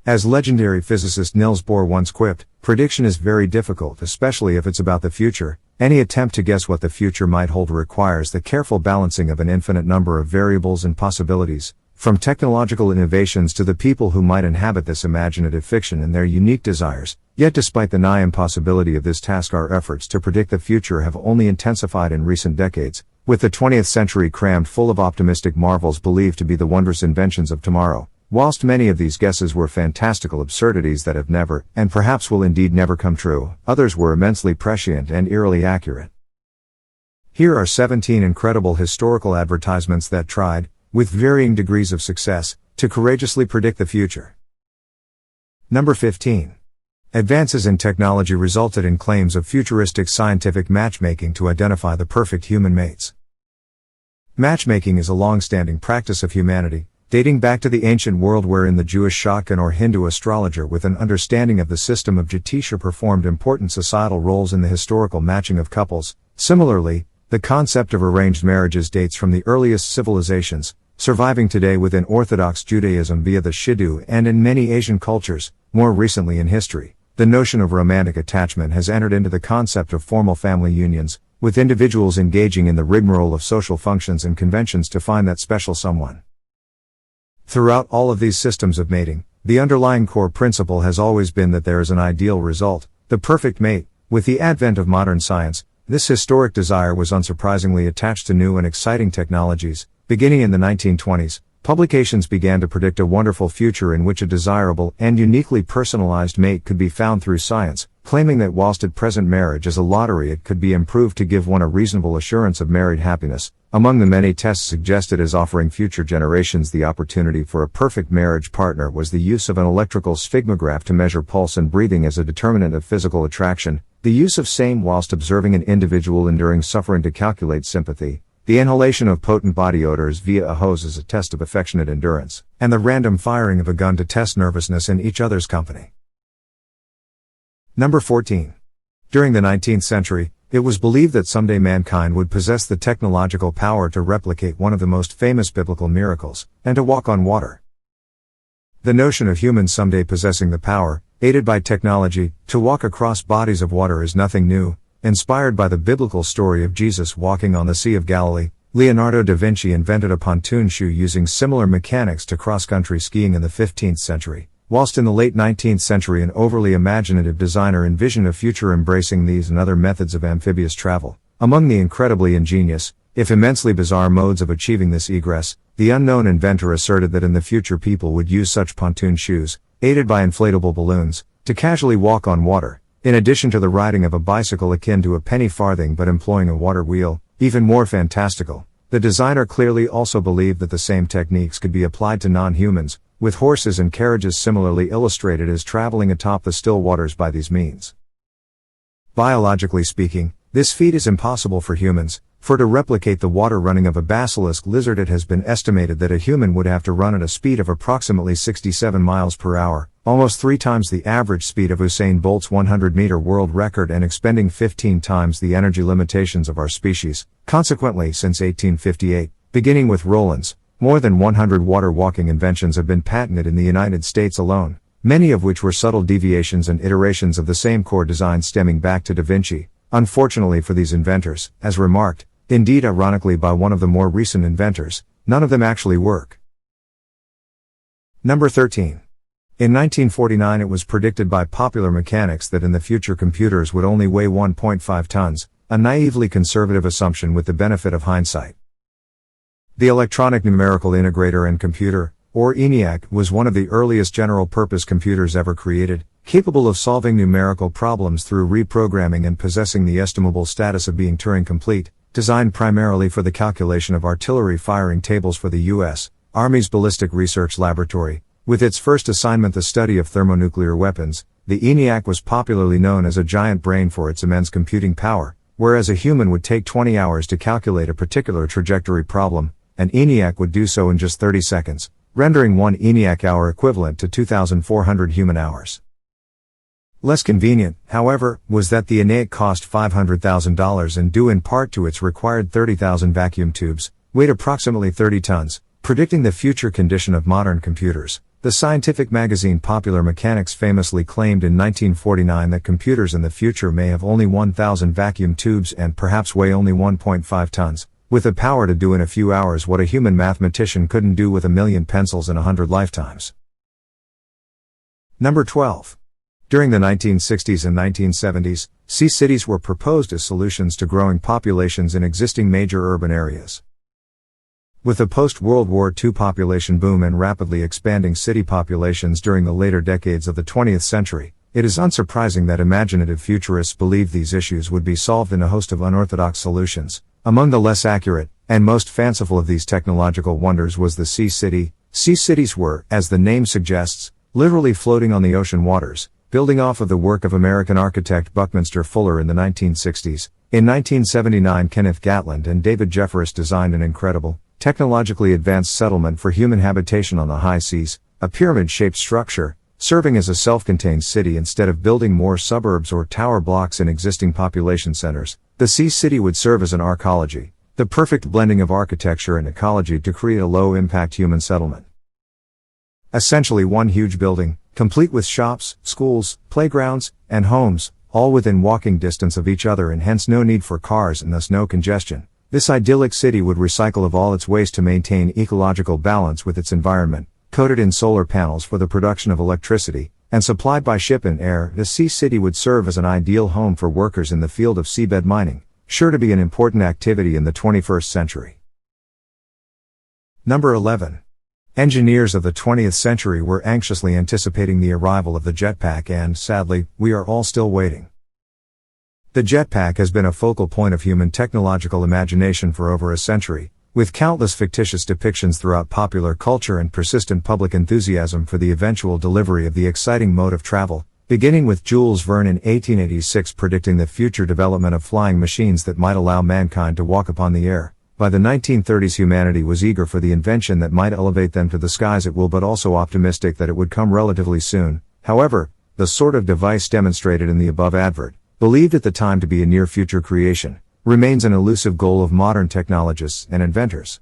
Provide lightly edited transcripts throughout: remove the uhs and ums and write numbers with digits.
As legendary physicist Nils Bohr once quipped, prediction is very difficult, especially if it's about the future. Any attempt to guess what the future might hold requires the careful balancing of an infinite number of variables and possibilities, from technological innovations to the people who might inhabit this imaginative fiction and their unique desires. Yet despite the nigh impossibility of this task, our efforts to predict the future have only intensified in recent decades, with the 20th century crammed full of optimistic marvels believed to be the wondrous inventions of tomorrow. Whilst many of these guesses were fantastical absurdities that have never, and perhaps will indeed never come true, others were immensely prescient and eerily accurate. Here are 17 incredible historical advertisements that tried, with varying degrees of success, to courageously predict the future. Number 15. Advances in technology resulted in claims of futuristic scientific matchmaking to identify the perfect human mates. Matchmaking is a long-standing practice of humanity, dating back to the ancient world wherein the Jewish shotgun or Hindu astrologer with an understanding of the system of Jyotisha performed important societal roles in the historical matching of couples. Similarly, the concept of arranged marriages dates from the earliest civilizations, surviving today within Orthodox Judaism via the Shidduch and in many Asian cultures. More recently in history, the notion of romantic attachment has entered into the concept of formal family unions, with individuals engaging in the rigmarole of social functions and conventions to find that special someone. Throughout all of these systems of mating, the underlying core principle has always been that there is an ideal result, the perfect mate. With the advent of modern science, this historic desire was unsurprisingly attached to new and exciting technologies. Beginning in the 1920s, publications began to predict a wonderful future in which a desirable and uniquely personalized mate could be found through science, claiming that whilst at present marriage is a lottery, it could be improved to give one a reasonable assurance of married happiness. Among the many tests suggested as offering future generations the opportunity for a perfect marriage partner was the use of an electrical sphygmograph to measure pulse and breathing as a determinant of physical attraction, the use of same whilst observing an individual enduring suffering to calculate sympathy, the inhalation of potent body odors via a hose as a test of affectionate endurance, and the random firing of a gun to test nervousness in each other's company. Number 14. During the 19th century, it was believed that someday mankind would possess the technological power to replicate one of the most famous biblical miracles, and to walk on water. The notion of humans someday possessing the power, aided by technology, to walk across bodies of water is nothing new. Inspired by the biblical story of Jesus walking on the Sea of Galilee, Leonardo da Vinci invented a pontoon shoe using similar mechanics to cross-country skiing in the 15th century. Whilst in the late 19th century an overly imaginative designer envisioned a future embracing these and other methods of amphibious travel. Among the incredibly ingenious, if immensely bizarre modes of achieving this egress, the unknown inventor asserted that in the future people would use such pontoon shoes, aided by inflatable balloons, to casually walk on water, in addition to the riding of a bicycle akin to a penny farthing but employing a water wheel. Even more fantastical, the designer clearly also believed that the same techniques could be applied to non-humans, with horses and carriages similarly illustrated as traveling atop the still waters by these means. Biologically speaking, this feat is impossible for humans, for to replicate the water running of a basilisk lizard it has been estimated that a human would have to run at a speed of approximately 67 miles per hour, almost 3 times the average speed of Usain Bolt's 100-meter world record and expending 15 times the energy limitations of our species. Consequently, since 1858, beginning with Rowland's, more than 100 water-walking inventions have been patented in the United States alone, many of which were subtle deviations and iterations of the same core design stemming back to Da Vinci. Unfortunately for these inventors, as remarked, indeed ironically by one of the more recent inventors, none of them actually work. Number 13. In 1949 it was predicted by popular mechanics that in the future computers would only weigh 1.5 tons, a naively conservative assumption with the benefit of hindsight. The Electronic Numerical Integrator and Computer, or ENIAC, was one of the earliest general-purpose computers ever created, capable of solving numerical problems through reprogramming and possessing the estimable status of being Turing-complete, designed primarily for the calculation of artillery firing tables for the U.S. Army's Ballistic Research Laboratory. With its first assignment, the study of thermonuclear weapons, the ENIAC was popularly known as a giant brain for its immense computing power. Whereas a human would take 20 hours to calculate a particular trajectory problem, an ENIAC would do so in just 30 seconds, rendering one ENIAC hour equivalent to 2,400 human hours. Less convenient, however, was that the ENIAC cost $500,000 and due in part to its required 30,000 vacuum tubes, weighed approximately 30 tons, predicting the future condition of modern computers. The scientific magazine Popular Mechanics famously claimed in 1949 that computers in the future may have only 1,000 vacuum tubes and perhaps weigh only 1.5 tons, with the power to do in a few hours what a human mathematician couldn't do with 1,000,000 pencils in 100 lifetimes. Number 12. During the 1960s and 1970s, sea cities were proposed as solutions to growing populations in existing major urban areas. With the post-World War II population boom and rapidly expanding city populations during the later decades of the 20th century, it is unsurprising that imaginative futurists believed these issues would be solved in a host of unorthodox solutions. Among the less accurate, and most fanciful of these technological wonders was the sea city. Sea cities were, as the name suggests, literally floating on the ocean waters, building off of the work of American architect Buckminster Fuller in the 1960s. In 1979, Kenneth Gatland and David Jeffress designed an incredible, technologically advanced settlement for human habitation on the high seas, a pyramid-shaped structure, serving as a self-contained city instead of building more suburbs or tower blocks in existing population centers. The sea city would serve as an arcology, the perfect blending of architecture and ecology to create a low-impact human settlement. Essentially one huge building, complete with shops, schools, playgrounds, and homes, all within walking distance of each other and hence no need for cars and thus no congestion. This idyllic city would recycle of all its waste to maintain ecological balance with its environment, coated in solar panels for the production of electricity, and supplied by ship and air. The sea city would serve as an ideal home for workers in the field of seabed mining, sure to be an important activity in the 21st century. Number 11. Engineers of the 20th century were anxiously anticipating the arrival of the jetpack and, sadly, we are all still waiting. The jetpack has been a focal point of human technological imagination for over a century, with countless fictitious depictions throughout popular culture and persistent public enthusiasm for the eventual delivery of the exciting mode of travel, beginning with Jules Verne in 1886 predicting the future development of flying machines that might allow mankind to walk upon the air. By the 1930s, humanity was eager for the invention that might elevate them to the skies at will, but also optimistic that it would come relatively soon. However, the sort of device demonstrated in the above advert, believed at the time to be a near-future creation, remains an elusive goal of modern technologists and inventors.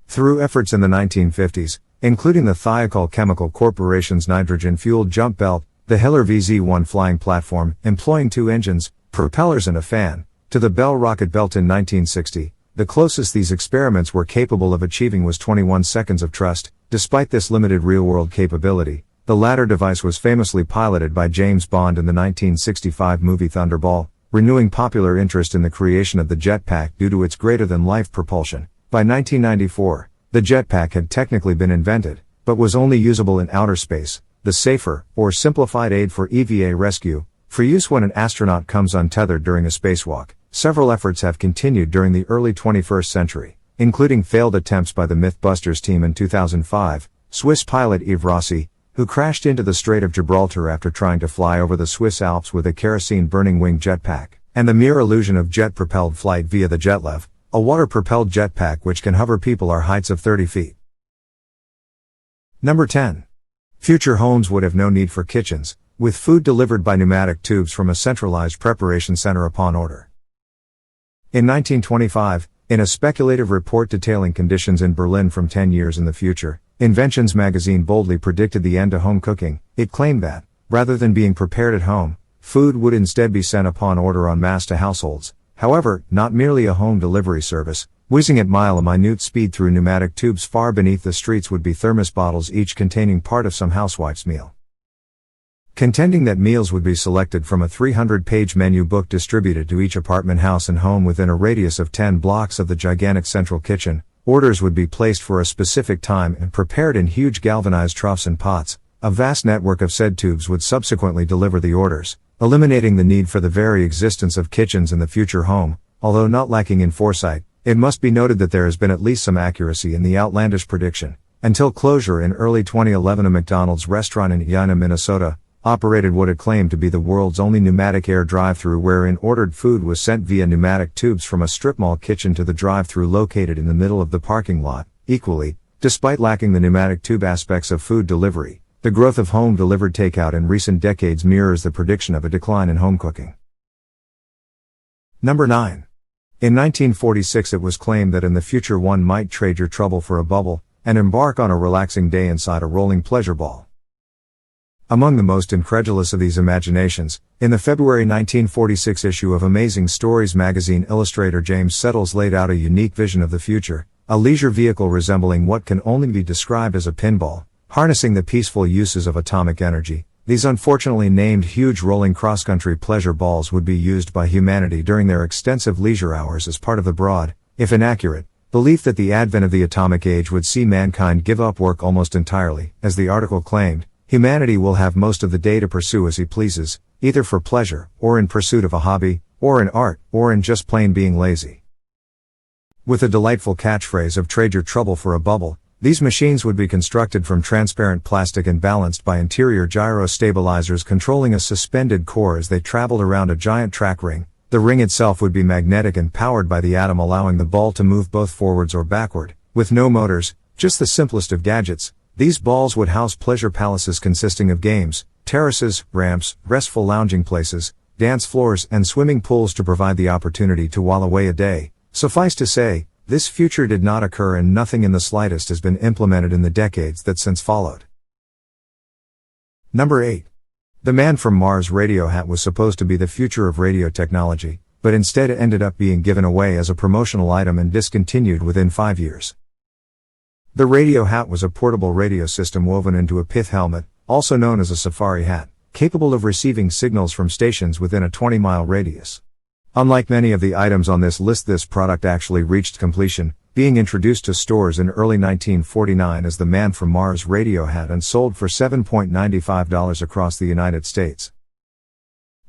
Through efforts in the 1950s, including the Thiokol Chemical Corporation's nitrogen-fueled jump belt, the Hiller VZ-1 flying platform, employing 2 engines, propellers and a fan, to the Bell rocket belt in 1960, the closest these experiments were capable of achieving was 21 seconds of thrust. Despite this limited real-world capability, the latter device was famously piloted by James Bond in the 1965 movie Thunderball, renewing popular interest in the creation of the jetpack due to its greater-than-life propulsion. By 1994, the jetpack had technically been invented, but was only usable in outer space, the safer, or simplified aid for EVA rescue, for use when an astronaut comes untethered during a spacewalk. Several efforts have continued during the early 21st century, including failed attempts by the Mythbusters team in 2005, Swiss pilot Yves Rossi, who crashed into the Strait of Gibraltar after trying to fly over the Swiss Alps with a kerosene-burning wing jetpack, and the mere illusion of jet-propelled flight via the Jetlev, a water-propelled jetpack which can hover people at heights of 30 feet. Number 10. Future homes would have no need for kitchens, with food delivered by pneumatic tubes from a centralized preparation center upon order. In 1925, in a speculative report detailing conditions in Berlin from 10 years in the future, Inventions magazine boldly predicted the end to home cooking. It claimed that, rather than being prepared at home, food would instead be sent upon order en masse to households. However, not merely a home delivery service, whizzing at mile-a-minute speed through pneumatic tubes far beneath the streets would be thermos bottles each containing part of some housewife's meal. Contending that meals would be selected from a 300-page menu book distributed to each apartment house and home within a radius of 10 blocks of the gigantic central kitchen, orders would be placed for a specific time and prepared in huge galvanized troughs and pots. A vast network of said tubes would subsequently deliver the orders, eliminating the need for the very existence of kitchens in the future home. Although not lacking in foresight, it must be noted that there has been at least some accuracy in the outlandish prediction. Until closure in early 2011, a McDonald's restaurant in Edina, Minnesota, operated what it claimed to be the world's only pneumatic air drive-thru, wherein ordered food was sent via pneumatic tubes from a strip mall kitchen to the drive-thru located in the middle of the parking lot. Equally, despite lacking the pneumatic tube aspects of food delivery, the growth of home-delivered takeout in recent decades mirrors the prediction of a decline in home cooking. Number 9. In 1946 it was claimed that in the future one might trade your trouble for a bubble, and embark on a relaxing day inside a rolling pleasure ball. Among the most incredulous of these imaginations, in the February 1946 issue of Amazing Stories magazine, illustrator James Settles laid out a unique vision of the future, a leisure vehicle resembling what can only be described as a pinball, harnessing the peaceful uses of atomic energy. These unfortunately named huge rolling cross-country pleasure balls would be used by humanity during their extensive leisure hours as part of the broad, if inaccurate, belief that the advent of the atomic age would see mankind give up work almost entirely. As the article claimed, humanity will have most of the day to pursue as he pleases, either for pleasure, or in pursuit of a hobby, or in art, or in just plain being lazy. With a delightful catchphrase of "trade your trouble for a bubble," these machines would be constructed from transparent plastic and balanced by interior gyro stabilizers controlling a suspended core as they traveled around a giant track ring. The ring itself would be magnetic and powered by the atom, allowing the ball to move both forwards or backward. With no motors, just the simplest of gadgets, these balls would house pleasure palaces consisting of games, terraces, ramps, restful lounging places, dance floors, and swimming pools to provide the opportunity to while away a day. Suffice to say, this future did not occur, and nothing in the slightest has been implemented in the decades that since followed. Number 8. The Man from Mars radio hat was supposed to be the future of radio technology, but instead it ended up being given away as a promotional item and discontinued within 5 years. The radio hat was a portable radio system woven into a pith helmet, also known as a safari hat, capable of receiving signals from stations within a 20-mile radius. Unlike many of the items on this list, this product actually reached completion, being introduced to stores in early 1949 as the Man from Mars radio hat and sold for $7.95 across the United States.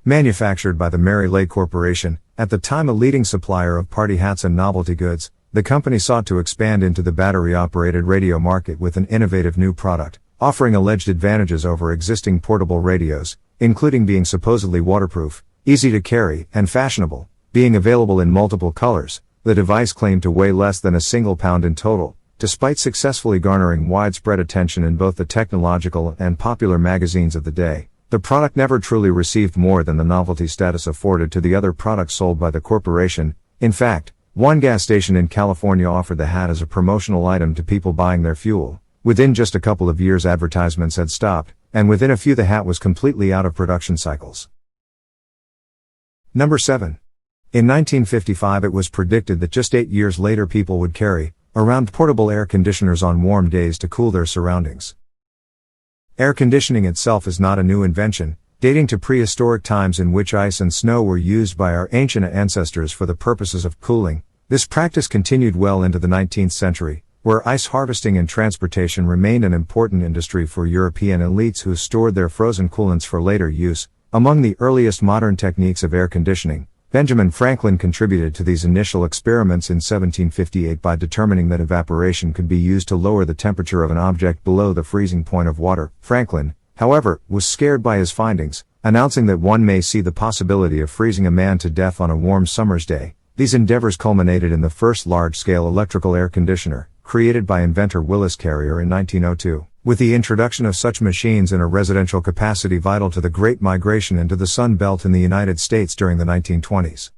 Manufactured by the Mary Lay Corporation, at the time a leading supplier of party hats and novelty goods, the company sought to expand into the battery-operated radio market with an innovative new product, offering alleged advantages over existing portable radios, including being supposedly waterproof, easy to carry, and fashionable. Being available in multiple colors, the device claimed to weigh less than a single pound in total. Despite successfully garnering widespread attention in both the technological and popular magazines of the day, the product never truly received more than the novelty status afforded to the other products sold by the corporation. In fact, one gas station in California offered the hat as a promotional item to people buying their fuel. Within just a couple of years, advertisements had stopped, and within a few the hat was completely out of production cycles. Number 7. In 1955 it was predicted that just 8 years later people would carry around portable air conditioners on warm days to cool their surroundings. Air conditioning itself is not a new invention, dating to prehistoric times in which ice and snow were used by our ancient ancestors for the purposes of cooling. This practice continued well into the 19th century, where ice harvesting and transportation remained an important industry for European elites who stored their frozen coolants for later use. Among the earliest modern techniques of air conditioning, Benjamin Franklin contributed to these initial experiments in 1758 by determining that evaporation could be used to lower the temperature of an object below the freezing point of water. Franklin, however, was scared by his findings, announcing that one may see the possibility of freezing a man to death on a warm summer's day. These endeavors culminated in the first large-scale electrical air conditioner, created by inventor Willis Carrier in 1902. With the introduction of such machines in a residential capacity vital to the Great Migration into the Sun Belt in the United States during the 1920s.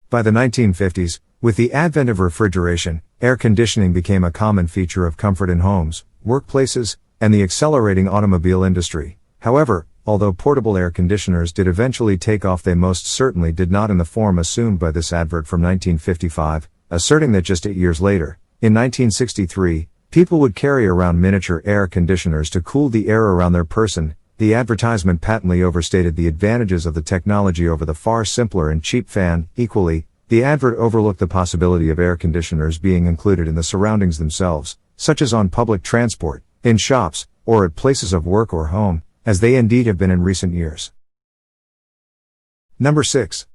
By the 1950s, with the advent of refrigeration, air conditioning became a common feature of comfort in homes, workplaces, and the accelerating automobile industry. However, although portable air conditioners did eventually take off, they most certainly did not in the form assumed by this advert from 1955, asserting that just 8 years later, in 1963, people would carry around miniature air conditioners to cool the air around their person. The advertisement patently overstated the advantages of the technology over the far simpler and cheap fan. Equally, the advert overlooked the possibility of air conditioners being included in the surroundings themselves, such as on public transport, in shops, or at places of work or home, as they indeed have been in recent years. Number 6.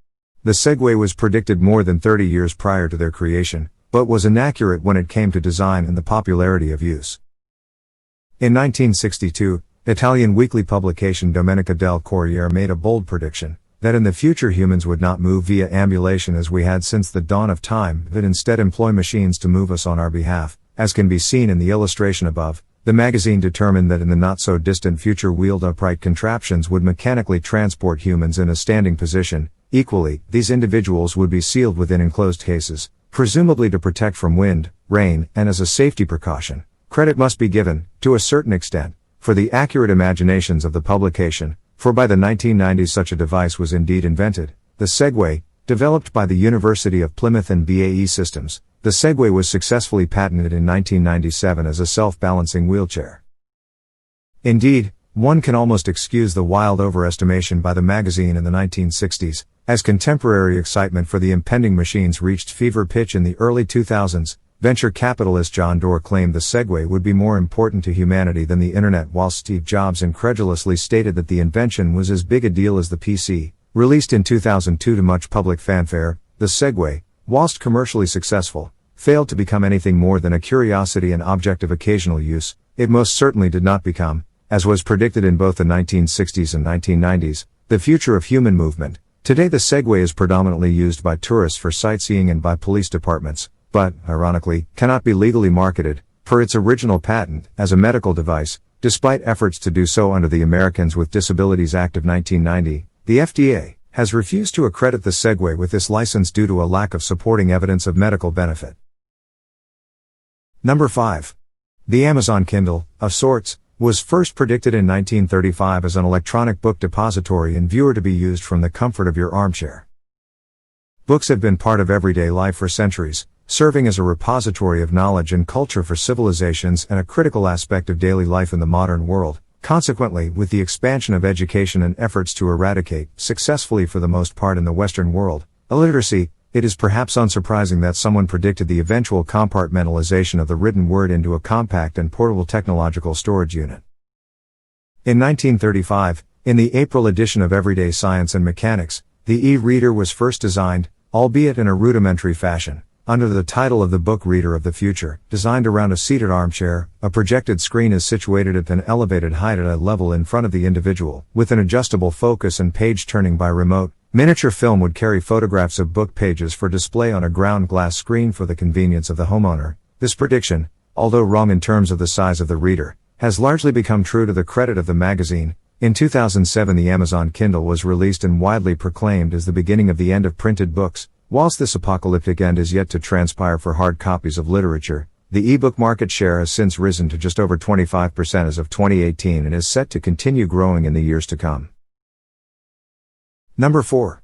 The Segway was predicted more than 30 years prior to their creation, but was inaccurate when it came to design and the popularity of use. In 1962, Italian weekly publication Domenica del Corriere made a bold prediction, that in the future humans would not move via ambulation as we had since the dawn of time, but instead employ machines to move us on our behalf. As can be seen in the illustration above, the magazine determined that in the not-so-distant future wheeled upright contraptions would mechanically transport humans in a standing position. Equally, these individuals would be sealed within enclosed cases, presumably to protect from wind, rain, and as a safety precaution. Credit must be given, to a certain extent, for the accurate imaginations of the publication, for by the 1990s such a device was indeed invented. The Segway, developed by the University of Plymouth and BAE Systems, the Segway was successfully patented in 1997 as a self-balancing wheelchair. Indeed, one can almost excuse the wild overestimation by the magazine in the 1960s, as contemporary excitement for the impending machines reached fever pitch in the early 2000s. Venture capitalist John Doerr claimed the Segway would be more important to humanity than the internet, while Steve Jobs incredulously stated that the invention was as big a deal as the PC. Released in 2002 to much public fanfare, the Segway, whilst commercially successful, failed to become anything more than a curiosity and object of occasional use. It most certainly did not become, as was predicted in both the 1960s and 1990s, the future of human movement. Today the Segway is predominantly used by tourists for sightseeing and by police departments, but, ironically, cannot be legally marketed, per its original patent, as a medical device, despite efforts to do so under the Americans with Disabilities Act of 1990. The FDA has refused to accredit the Segway with this license due to a lack of supporting evidence of medical benefit. Number 5. The Amazon Kindle, of sorts, was first predicted in 1935 as an electronic book depository and viewer to be used from the comfort of your armchair. Books have been part of everyday life for centuries, serving as a repository of knowledge and culture for civilizations and a critical aspect of daily life in the modern world. Consequently, with the expansion of education and efforts to eradicate, successfully for the most part in the Western world, illiteracy, it is perhaps unsurprising that someone predicted the eventual compartmentalization of the written word into a compact and portable technological storage unit. In 1935, in the April edition of Everyday Science and Mechanics, the e-reader was first designed, albeit in a rudimentary fashion, under the title of the book Reader of the Future. Designed around a seated armchair, a projected screen is situated at an elevated height at a level in front of the individual, with an adjustable focus and page turning by remote. Miniature film would carry photographs of book pages for display on a ground glass screen for the convenience of the homeowner. This prediction, although wrong in terms of the size of the reader, has largely become true to the credit of the magazine. In 2007 the Amazon Kindle was released and widely proclaimed as the beginning of the end of printed books. Whilst this apocalyptic end is yet to transpire for hard copies of literature, the e-book market share has since risen to just over 25% as of 2018 and is set to continue growing in the years to come. Number 4.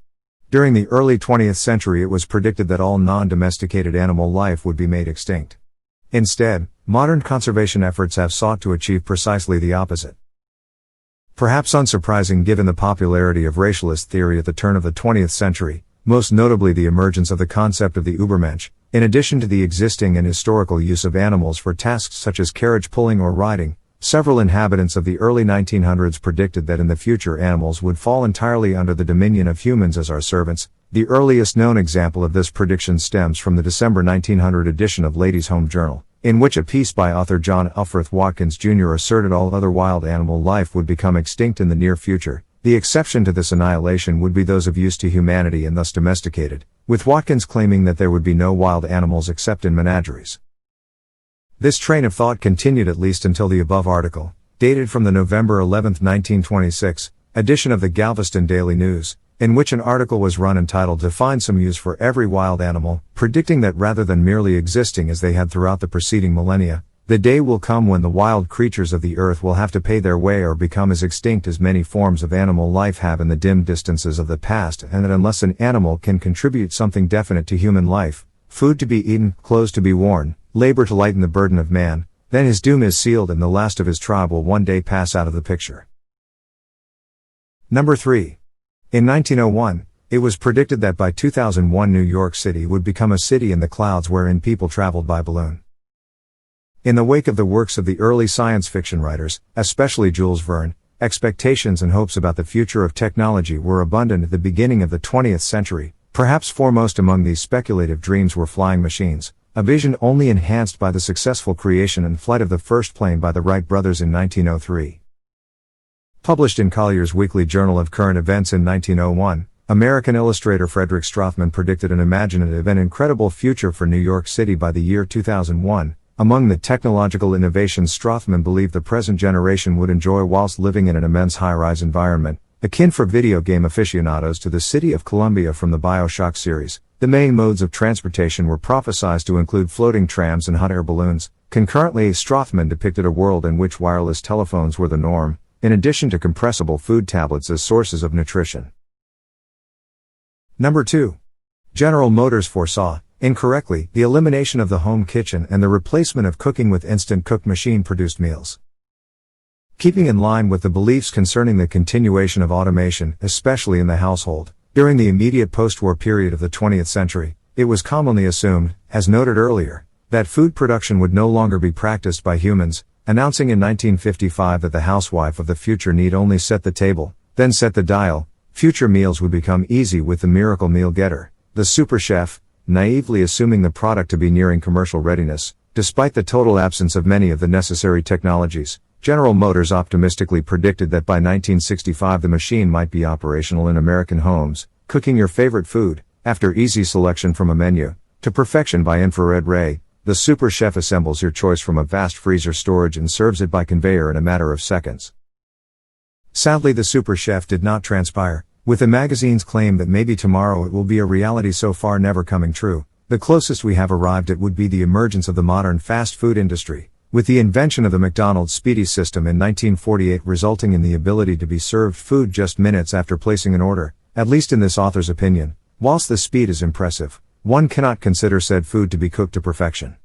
During the early 20th century it was predicted that all non-domesticated animal life would be made extinct. Instead, modern conservation efforts have sought to achieve precisely the opposite. Perhaps unsurprising given the popularity of racialist theory at the turn of the 20th century, most notably the emergence of the concept of the Übermensch, in addition to the existing and historical use of animals for tasks such as carriage pulling or riding, several inhabitants of the early 1900s predicted that in the future animals would fall entirely under the dominion of humans as our servants. The earliest known example of this prediction stems from the December 1900 edition of Ladies' Home Journal, in which a piece by author John Elfreth Watkins Jr. asserted all other wild animal life would become extinct in the near future. The exception to this annihilation would be those of use to humanity and thus domesticated, with Watkins claiming that there would be no wild animals except in menageries. This train of thought continued at least until the above article, dated from the November 11, 1926, edition of the Galveston Daily News, in which an article was run entitled "To Find Some Use for Every Wild Animal," predicting that rather than merely existing as they had throughout the preceding millennia, the day will come when the wild creatures of the earth will have to pay their way or become as extinct as many forms of animal life have in the dim distances of the past, and that unless an animal can contribute something definite to human life, food to be eaten, clothes to be worn, labor to lighten the burden of man, then his doom is sealed and the last of his tribe will one day pass out of the picture. Number 3. In 1901, it was predicted that by 2001 New York City would become a city in the clouds wherein people traveled by balloon. In the wake of the works of the early science fiction writers, especially Jules Verne, expectations and hopes about the future of technology were abundant at the beginning of the 20th century. Perhaps foremost among these speculative dreams were flying machines, a vision only enhanced by the successful creation and flight of the first plane by the Wright brothers in 1903. Published in Collier's Weekly Journal of Current Events in 1901, American illustrator Frederick Strothman predicted an imaginative and incredible future for New York City by the year 2001. Among the technological innovations Strothman believed the present generation would enjoy whilst living in an immense high-rise environment, akin for video game aficionados to the city of Columbia from the BioShock series, The main modes of transportation were prophesied to include floating trams and hot air balloons. Concurrently, Strothman depicted a world in which wireless telephones were the norm, in addition to compressible food tablets as sources of nutrition. Number 2. General Motors foresaw, incorrectly, the elimination of the home kitchen and the replacement of cooking with instant cook machine-produced meals. Keeping in line with the beliefs concerning the continuation of automation, especially in the household, during the immediate post-war period of the 20th century, it was commonly assumed, as noted earlier, that food production would no longer be practiced by humans, announcing in 1955 that the housewife of the future need only set the table, then set the dial. Future meals would become easy with the miracle meal getter, the super chef, naively assuming the product to be nearing commercial readiness. Despite the total absence of many of the necessary technologies, General Motors optimistically predicted that by 1965 the machine might be operational in American homes, cooking your favorite food, after easy selection from a menu, to perfection by infrared ray. The super chef assembles your choice from a vast freezer storage and serves it by conveyor in a matter of seconds. Sadly, the super chef did not transpire, with the magazine's claim that maybe tomorrow it will be a reality so far never coming true. The closest we have arrived at would be the emergence of the modern fast food industry, with the invention of the McDonald's Speedy system in 1948 resulting in the ability to be served food just minutes after placing an order, at least in this author's opinion. Whilst the speed is impressive, one cannot consider said food to be cooked to perfection.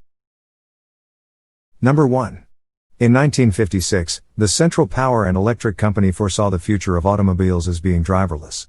Number 1. In 1956, the Central Power and Electric Company foresaw the future of automobiles as being driverless.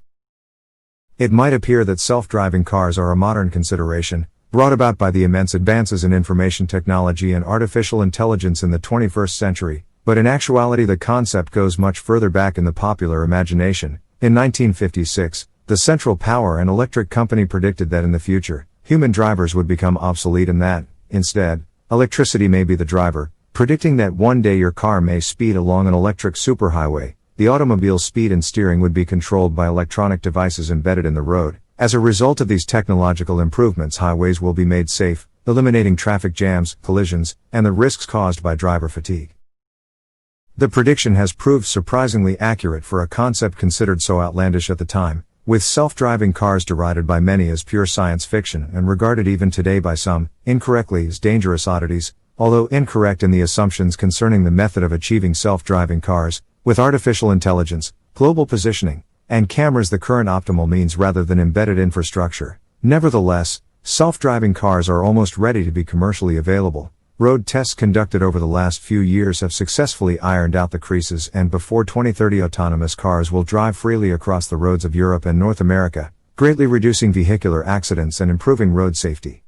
It might appear that self-driving cars are a modern consideration, brought about by the immense advances in information technology and artificial intelligence in the 21st century, but in actuality the concept goes much further back in the popular imagination. In 1956, the Central Power and Electric Company predicted that in the future, human drivers would become obsolete and that, instead, electricity may be the driver, predicting that one day your car may speed along an electric superhighway. The automobile's speed and steering would be controlled by electronic devices embedded in the road. As a result of these technological improvements, highways will be made safe, eliminating traffic jams, collisions, and the risks caused by driver fatigue. The prediction has proved surprisingly accurate for a concept considered so outlandish at the time, with self-driving cars derided by many as pure science fiction and regarded even today by some, incorrectly, as dangerous oddities, although incorrect in the assumptions concerning the method of achieving self-driving cars. With artificial intelligence, global positioning, and cameras the current optimal means rather than embedded infrastructure. Nevertheless, self-driving cars are almost ready to be commercially available. Road tests conducted over the last few years have successfully ironed out the creases, and before 2030 autonomous cars will drive freely across the roads of Europe and North America, greatly reducing vehicular accidents and improving road safety.